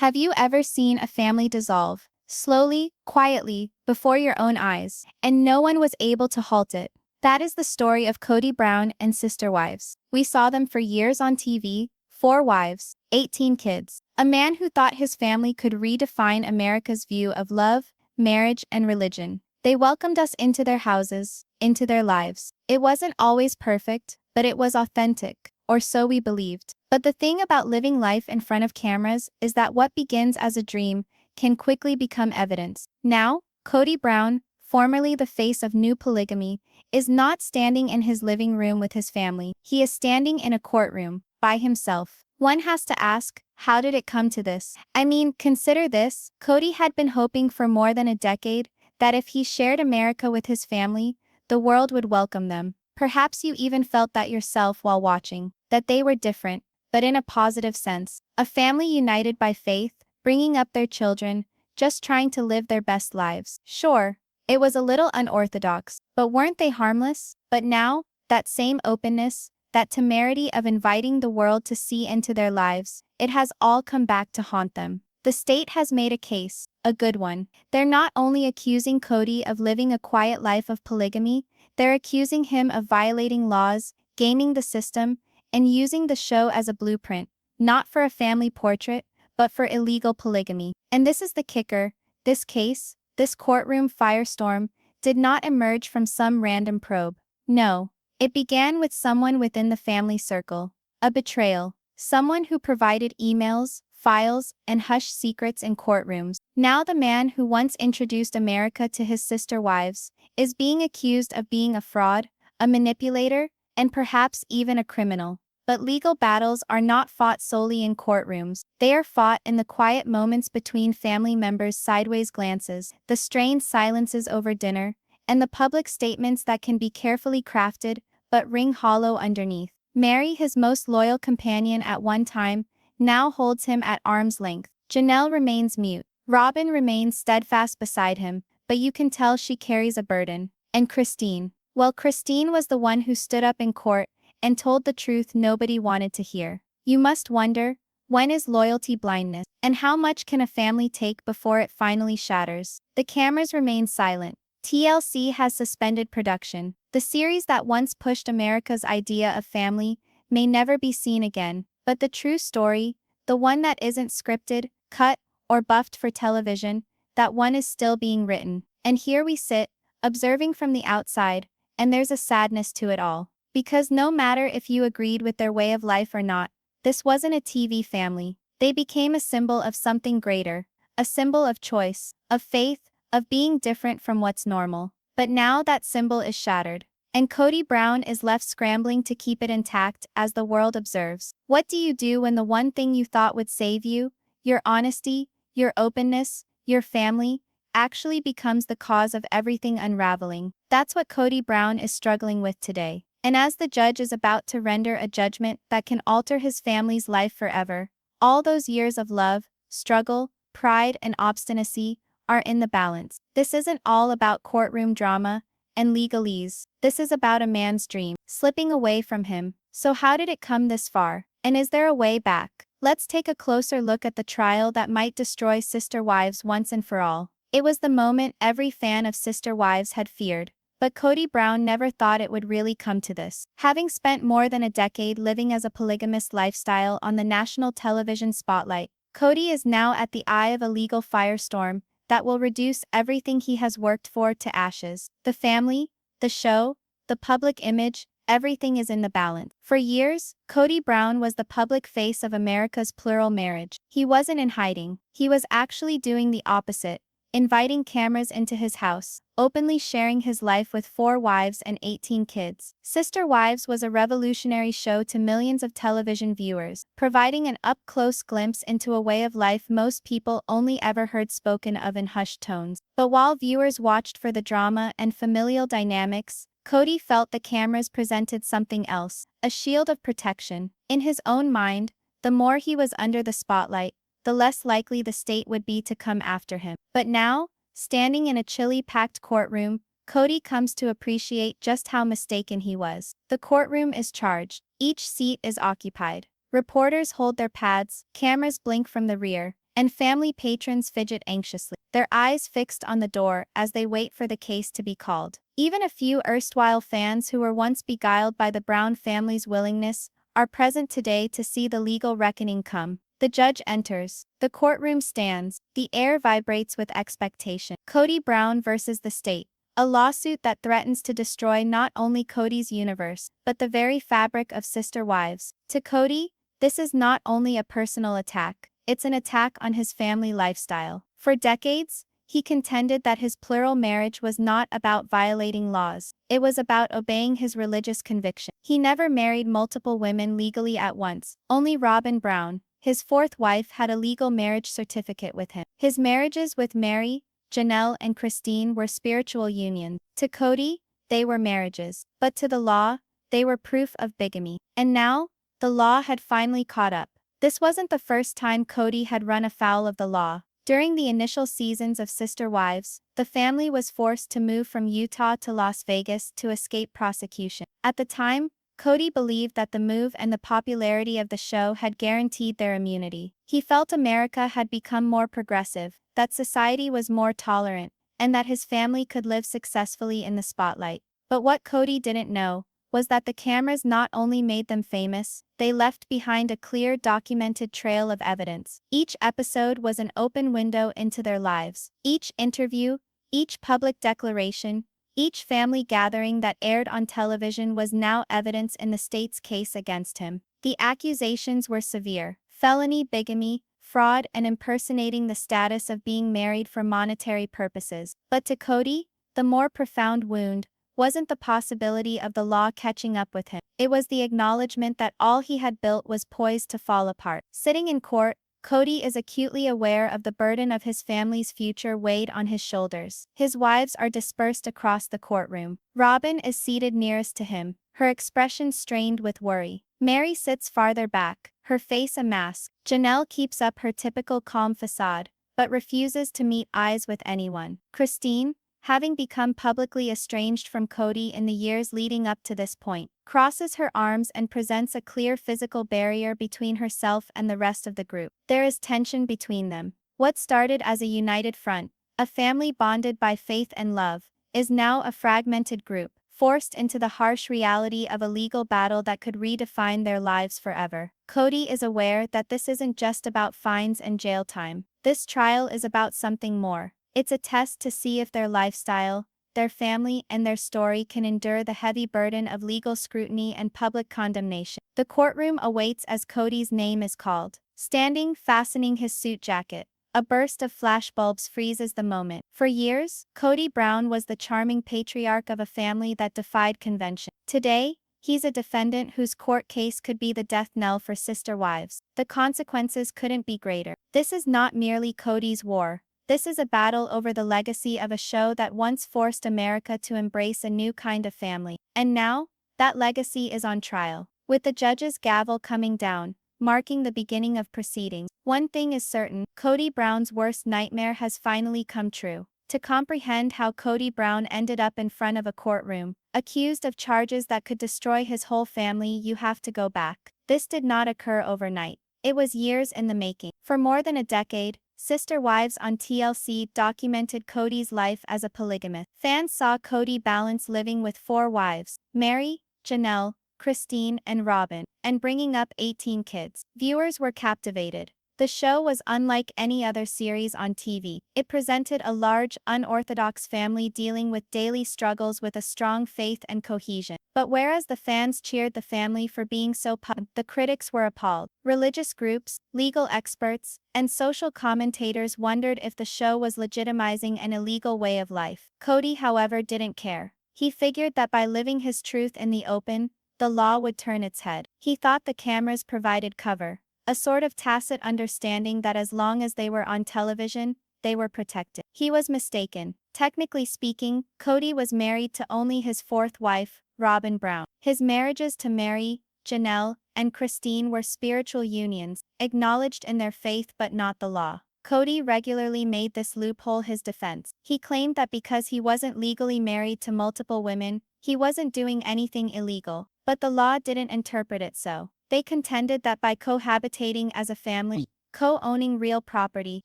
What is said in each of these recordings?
Have you ever seen a family dissolve, slowly, quietly, before your own eyes, and no one was able to halt it? That is the story of Kody Brown and Sister Wives. We saw them for years on TV, 4 wives, 18 kids. A man who thought his family could redefine America's view of love, marriage, and religion. They welcomed us into their houses, into their lives. It wasn't always perfect, but it was authentic, or so we believed. But the thing about living life in front of cameras is that what begins as a dream can quickly become evidence. Now, Kody Brown, formerly the face of New Polygamy, is not standing in his living room with his family. He is standing in a courtroom, by himself. One has to ask, how did it come to this? I mean, consider this. Kody had been hoping for more than a decade that if he shared America with his family, the world would welcome them. Perhaps you even felt that yourself while watching, that they were different, but in a positive sense. A family united by faith, bringing up their children, just trying to live their best lives. Sure, it was a little unorthodox, but weren't they harmless? But now, that same openness, that temerity of inviting the world to see into their lives, it has all come back to haunt them. The state has made a case, a good one. They're not only accusing Kody of living a quiet life of polygamy, they're accusing him of violating laws, gaming the system, and using the show as a blueprint, not for a family portrait, but for illegal polygamy. And this is the kicker, this case, this courtroom firestorm, did not emerge from some random probe. No, it began with someone within the family circle, a betrayal, someone who provided emails, files, and hush secrets in courtrooms. Now the man who once introduced America to his sister wives is being accused of being a fraud, a manipulator, and perhaps even a criminal. But legal battles are not fought solely in courtrooms. They are fought in the quiet moments between family members' sideways glances, the strained silences over dinner, and the public statements that can be carefully crafted but ring hollow underneath. Mary, his most loyal companion at one time, now holds him at arm's length. Janelle remains mute. Robin remains steadfast beside him, but you can tell she carries a burden. And Christine. Well, Christine was the one who stood up in court and told the truth nobody wanted to hear. You must wonder, when is loyalty blindness? And how much can a family take before it finally shatters? The cameras remain silent. TLC has suspended production. The series that once pushed America's idea of family may never be seen again, but the true story, the one that isn't scripted, cut, or buffed for television, that one is still being written. And here we sit, observing from the outside, and there's a sadness to it all. Because no matter if you agreed with their way of life or not, this wasn't a TV family. They became a symbol of something greater, a symbol of choice, of faith, of being different from what's normal. But now that symbol is shattered, and Kody Brown is left scrambling to keep it intact as the world observes. What do you do when the one thing you thought would save you, your honesty, your openness, your family, actually becomes the cause of everything unraveling? That's what Kody Brown is struggling with today. And as the judge is about to render a judgment that can alter his family's life forever, all those years of love, struggle, pride, and obstinacy are in the balance. This isn't all about courtroom drama and legalese. This is about a man's dream slipping away from him. So how did it come this far? And is there a way back? Let's take a closer look at the trial that might destroy Sister Wives once and for all. It was the moment every fan of Sister Wives had feared. But Kody Brown never thought it would really come to this. Having spent more than a decade living as a polygamist lifestyle on the national television spotlight, Kody is now at the eye of a legal firestorm that will reduce everything he has worked for to ashes. The family, the show, the public image, everything is in the balance. For years, Kody Brown was the public face of America's plural marriage. He wasn't in hiding. He was actually doing the opposite, inviting cameras into his house, openly sharing his life with 4 wives and 18 kids. Sister Wives was a revolutionary show to millions of television viewers, providing an up-close glimpse into a way of life most people only ever heard spoken of in hushed tones. But while viewers watched for the drama and familial dynamics, Kody felt the cameras presented something else, a shield of protection. In his own mind, the more he was under the spotlight, the less likely the state would be to come after him. But now, standing in a chilly packed courtroom, Kody comes to appreciate just how mistaken he was. The courtroom is charged. Each seat is occupied. Reporters hold their pads, cameras blink from the rear, and family patrons fidget anxiously, their eyes fixed on the door as they wait for the case to be called. Even a few erstwhile fans who were once beguiled by the Brown family's willingness are present today to see the legal reckoning come. The judge enters. The courtroom stands. The air vibrates with expectation. Kody Brown versus the state. A lawsuit that threatens to destroy not only Kody's universe, but the very fabric of sister wives. To Kody, this is not only a personal attack, it's an attack on his family lifestyle. For decades, he contended that his plural marriage was not about violating laws, it was about obeying his religious conviction. He never married multiple women legally at once, only Robin Brown, his fourth wife, had a legal marriage certificate with him. His marriages with Mary, Janelle and Christine were spiritual unions. To Kody, they were marriages, but to the law, they were proof of bigamy. And now, the law had finally caught up. This wasn't the first time Kody had run afoul of the law. During the initial seasons of Sister Wives, the family was forced to move from Utah to Las Vegas to escape prosecution. At the time, Kody believed that the move and the popularity of the show had guaranteed their immunity. He felt America had become more progressive, that society was more tolerant, and that his family could live successfully in the spotlight. But what Kody didn't know was that the cameras not only made them famous, they left behind a clear documented trail of evidence. Each episode was an open window into their lives. Each interview, each public declaration, each family gathering that aired on television was now evidence in the state's case against him. The accusations were severe: felony bigamy, fraud, and impersonating the status of being married for monetary purposes. But to Kody, the more profound wound wasn't the possibility of the law catching up with him. It was the acknowledgement that all he had built was poised to fall apart. Sitting in court, Kody is acutely aware of the burden of his family's future weighed on his shoulders. His wives are dispersed across the courtroom. Robin is seated nearest to him, her expression strained with worry. Mary sits farther back, her face a mask. Janelle keeps up her typical calm facade, but refuses to meet eyes with anyone. Christine, having become publicly estranged from Kody in the years leading up to this point, crosses her arms and presents a clear physical barrier between herself and the rest of the group. There is tension between them. What started as a united front, a family bonded by faith and love, is now a fragmented group, forced into the harsh reality of a legal battle that could redefine their lives forever. Kody is aware that this isn't just about fines and jail time. This trial is about something more. It's a test to see if their lifestyle, their family, and their story can endure the heavy burden of legal scrutiny and public condemnation. The courtroom awaits as Kody's name is called. Standing, fastening his suit jacket, a burst of flashbulbs freezes the moment. For years, Kody Brown was the charming patriarch of a family that defied convention. Today, he's a defendant whose court case could be the death knell for sister wives. The consequences couldn't be greater. This is not merely Kody's war. This is a battle over the legacy of a show that once forced America to embrace a new kind of family. And now, that legacy is on trial. With the judge's gavel coming down, marking the beginning of proceedings, one thing is certain: Kody Brown's worst nightmare has finally come true. To comprehend how Kody Brown ended up in front of a courtroom, accused of charges that could destroy his whole family, you have to go back. This did not occur overnight. It was years in the making. For more than a decade, Sister Wives on TLC documented Kody's life as a polygamist. Fans saw Kody balance living with 4 wives, Mary, Janelle, Christine, and Robin, and bringing up 18 kids. Viewers were captivated. The show was unlike any other series on TV. It presented a large, unorthodox family dealing with daily struggles with a strong faith and cohesion. But whereas the fans cheered the family for being so the critics were appalled. Religious groups, legal experts, and social commentators wondered if the show was legitimizing an illegal way of life. Kody, however, didn't care. He figured that by living his truth in the open, the law would turn its head. He thought the cameras provided cover, a sort of tacit understanding that as long as they were on television, they were protected. He was mistaken. Technically speaking, Kody was married to only his 4th wife, Robin Brown. His marriages to Mary, Janelle, and Christine were spiritual unions, acknowledged in their faith but not the law. Kody regularly made this loophole his defense. He claimed that because he wasn't legally married to multiple women, he wasn't doing anything illegal, but the law didn't interpret it so. They contended that by cohabitating as a family, co-owning real property,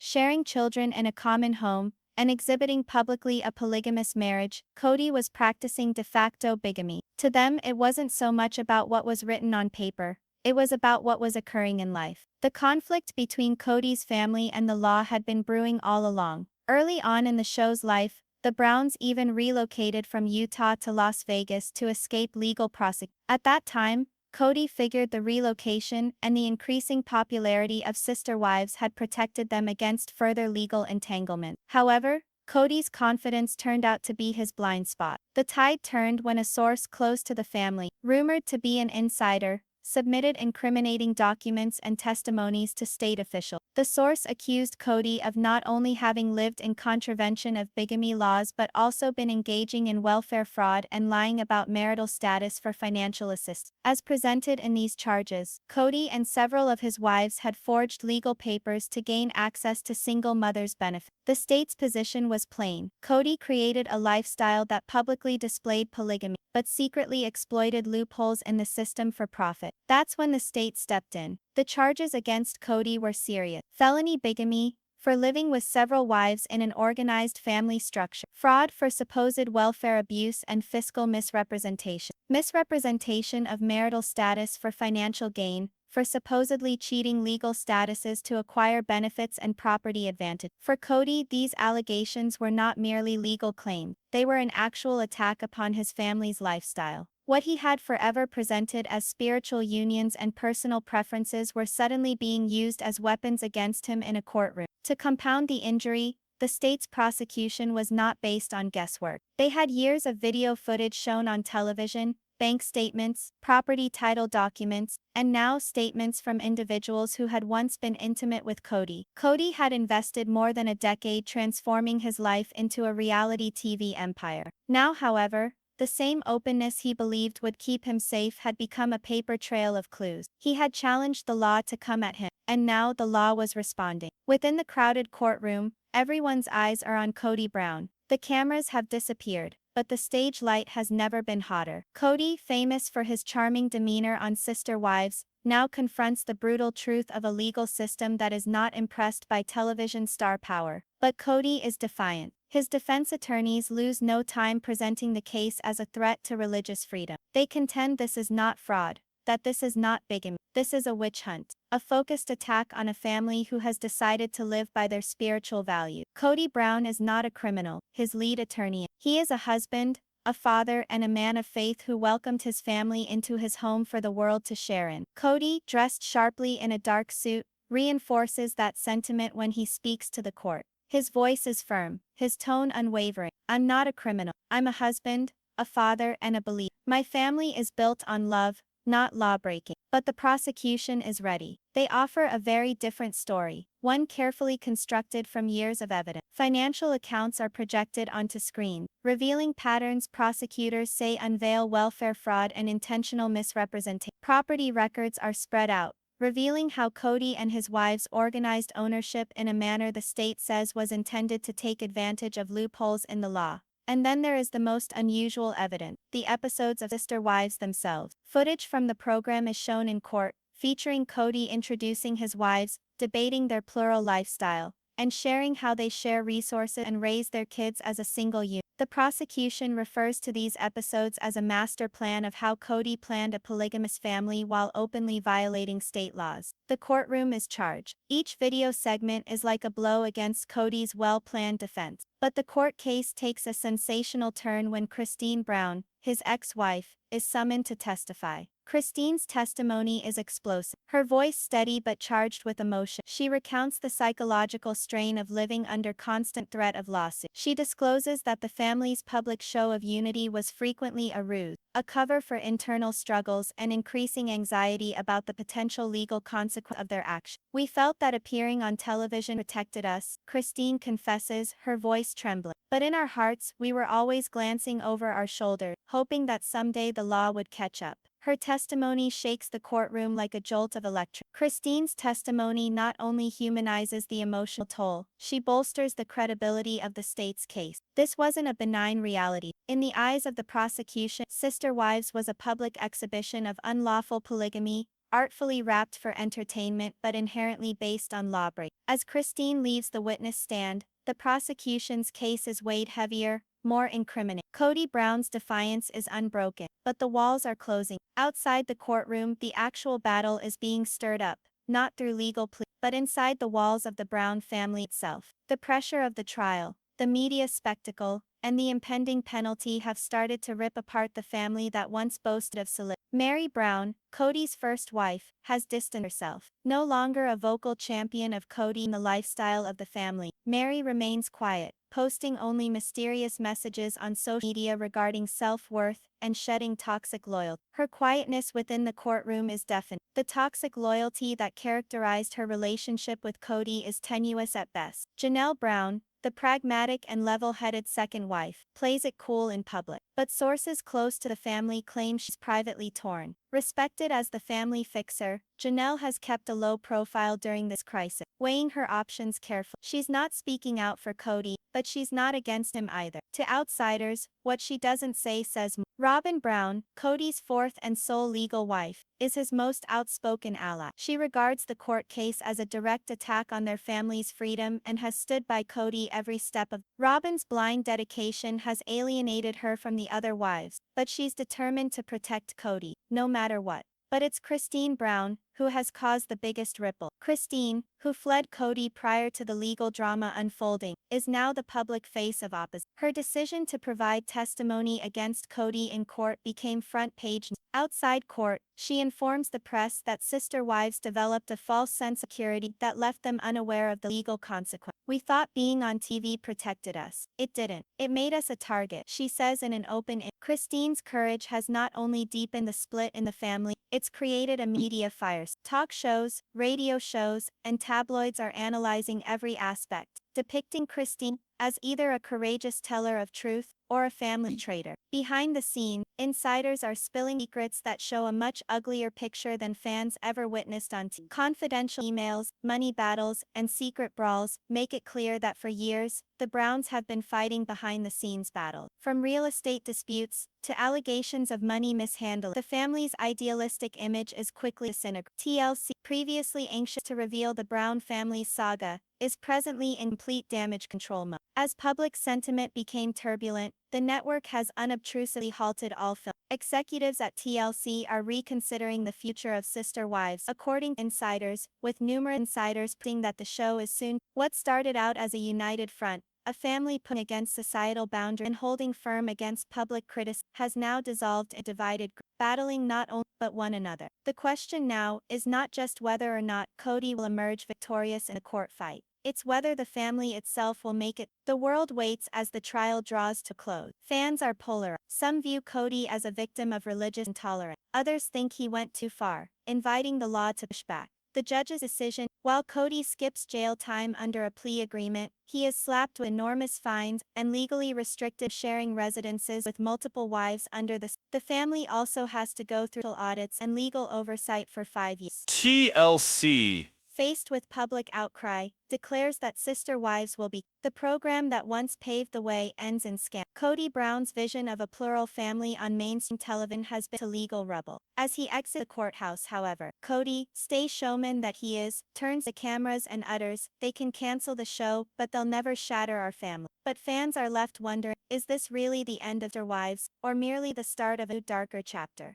sharing children in a common home, and exhibiting publicly a polygamous marriage. Kody was practicing de facto bigamy. To them, it wasn't so much about what was written on paper. It was about what was occurring in life. The conflict between Kody's family and the law had been brewing all along. Early on in the show's life, the Browns even relocated from Utah to Las Vegas to escape legal prosecution. At that time, Kody figured the relocation and the increasing popularity of sister wives had protected them against further legal entanglement. However, Kody's confidence turned out to be his blind spot. The tide turned when a source close to the family, rumored to be an insider, submitted incriminating documents and testimonies to state officials. The source accused Kody of not only having lived in contravention of bigamy laws but also been engaging in welfare fraud and lying about marital status for financial assistance. As presented in these charges, Kody and several of his wives had forged legal papers to gain access to single mothers' benefits. The state's position was plain. Kody created a lifestyle that publicly displayed polygamy, but secretly exploited loopholes in the system for profit. That's when the state stepped in. The charges against Kody were serious. Felony bigamy, for living with several wives in an organized family structure. Fraud for supposed welfare abuse and fiscal misrepresentation. Misrepresentation of marital status for financial gain, for supposedly cheating legal statuses to acquire benefits and property advantage. For Kody, these allegations were not merely legal claims, they were an actual attack upon his family's lifestyle. What he had forever presented as spiritual unions and personal preferences were suddenly being used as weapons against him in a courtroom. To compound the injury, the state's prosecution was not based on guesswork. They had years of video footage shown on television, bank statements, property title documents, and now statements from individuals who had once been intimate with Kody. Kody had invested more than a decade transforming his life into a reality TV empire. Now, however, the same openness he believed would keep him safe had become a paper trail of clues. He had challenged the law to come at him, and now the law was responding. Within the crowded courtroom, everyone's eyes are on Kody Brown. The cameras have disappeared, but the stage light has never been hotter. Kody, famous for his charming demeanor on sister wives, now confronts the brutal truth of a legal system that is not impressed by television star power. But Kody is defiant. His defense attorneys lose no time presenting the case as a threat to religious freedom. They contend this is not fraud, that this is not bigamy, this is a witch hunt, a focused attack on a family who has decided to live by their spiritual values. Kody Brown is not a criminal, his lead attorney. He is a husband, a father, and a man of faith who welcomed his family into his home for the world to share in. Kody, dressed sharply in a dark suit, reinforces that sentiment when he speaks to the court. His voice is firm, his tone unwavering. I'm not a criminal. I'm a husband, a father, and a believer. My family is built on love, not law-breaking. But the prosecution is ready. They offer a very different story, one carefully constructed from years of evidence. Financial accounts are projected onto screen, revealing patterns prosecutors say unveil welfare fraud and intentional misrepresentation. Property records are spread out, revealing how Kody and his wives organized ownership in a manner the state says was intended to take advantage of loopholes in the law. And then there is the most unusual evidence, the episodes of sister wives themselves. Footage from the program is shown in court, featuring Kody introducing his wives, debating their plural lifestyle, and sharing how they share resources and raise their kids as a single unit. The prosecution refers to these episodes as a master plan of how Kody planned a polygamous family while openly violating state laws. The courtroom is charged. Each video segment is like a blow against Kody's well-planned defense. But the court case takes a sensational turn when Kody Brown, his ex-wife, is summoned to testify. Kody's testimony is explosive, her voice steady but charged with emotion. She recounts the psychological strain of living under constant threat of lawsuit. She discloses that the family's public show of unity was frequently a ruse, a cover for internal struggles and increasing anxiety about the potential legal consequence of their actions. We felt that appearing on television protected us, Kody confesses, her voice trembling. But in our hearts, we were always glancing over our shoulder, hoping that someday the law would catch up. Her testimony shakes the courtroom like a jolt of electricity. Kody's testimony not only humanizes the emotional toll, she bolsters the credibility of the state's case. This wasn't a benign reality. In the eyes of the prosecution, sister wives was a public exhibition of unlawful polygamy, artfully wrapped for entertainment but inherently based on lawbreaking. As Christine leaves the witness stand, the prosecution's case is weighed heavier, more incriminating. Kody Brown's defiance is unbroken, but the walls are closing. Outside the courtroom, the actual battle is being stirred up, not through legal pleas, but inside the walls of the Brown family itself. The pressure of the trial, the media spectacle, and the impending penalty have started to rip apart the family that once boasted of solidity. Mary Brown, Kody's first wife, has distanced herself. No longer a vocal champion of Kody and the lifestyle of the family, Mary remains quiet, posting only mysterious messages on social media regarding self-worth and shedding toxic loyalty. Her quietness within the courtroom is deafening. The toxic loyalty that characterized her relationship with Kody is tenuous at best. Janelle Brown, the pragmatic and level-headed second wife, plays it cool in public, but sources close to the family claim she's privately torn. Respected as the family fixer, Janelle has kept a low profile during this crisis, weighing her options carefully. She's not speaking out for Kody, but she's not against him either. To outsiders, what she doesn't say says more. Robin Brown, Kody's fourth and sole legal wife, is his most outspoken ally. She regards the court case as a direct attack on their family's freedom and has stood by Kody every step of. Robin's blind dedication has alienated her from the other wives, but she's determined to protect Kody, no matter what. But it's Christine Brown who has caused the biggest ripple. Christine, who fled Kody prior to the legal drama unfolding, is now the public face of opposition. Her decision to provide testimony against Kody in court became front page news. Outside court, she informs the press that sister wives developed a false sense of security that left them unaware of the legal consequence. "We thought being on TV protected us. It didn't. It made us a target," she says in an open interview. Christine's courage has not only deepened the split in the family, it's created a media fire. Talk shows, radio shows, and tabloids are analyzing every aspect, depicting Christine as either a courageous teller of truth or a family traitor. Behind the scenes, insiders are spilling secrets that show a much uglier picture than fans ever witnessed on TV. Confidential emails, money battles, and secret brawls make it clear that for years, the Browns have been fighting behind-the-scenes battles. From real estate disputes to allegations of money mishandling, the family's idealistic image is quickly disintegrating. TLC, previously anxious to reveal the Brown family's saga, is presently in complete damage control mode. As public sentiment became turbulent, the network has unobtrusively halted all film. Executives at TLC are reconsidering the future of Sister Wives, according to insiders, with numerous insiders predicting that the show is soon. What started out as a united front, a family put against societal boundaries and holding firm against public criticism, has now dissolved into divided groups, battling not only but one another. The question now is not just whether or not Kody will emerge victorious in a court fight. It's whether the family itself will make it. The world waits as the trial draws to close. Fans are polar. Some view Kody as a victim of religious intolerance. Others think he went too far, inviting the law to push back. The judge's decision: while Kody skips jail time under a plea agreement, he is slapped with enormous fines and legally restricted sharing residences with multiple wives under the family also has to go through audits and legal oversight for 5 years. TLC. Faced with public outcry, declares that Sister Wives will be. The program that once paved the way ends in scandal. Kody Brown's vision of a plural family on mainstream television has been to legal rubble. As he exits the courthouse, however, Kody, stay showman that he is, turns to cameras and utters, "They can cancel the show, but they'll never shatter our family." But fans are left wondering, is this really the end of Sister Wives, or merely the start of a darker chapter?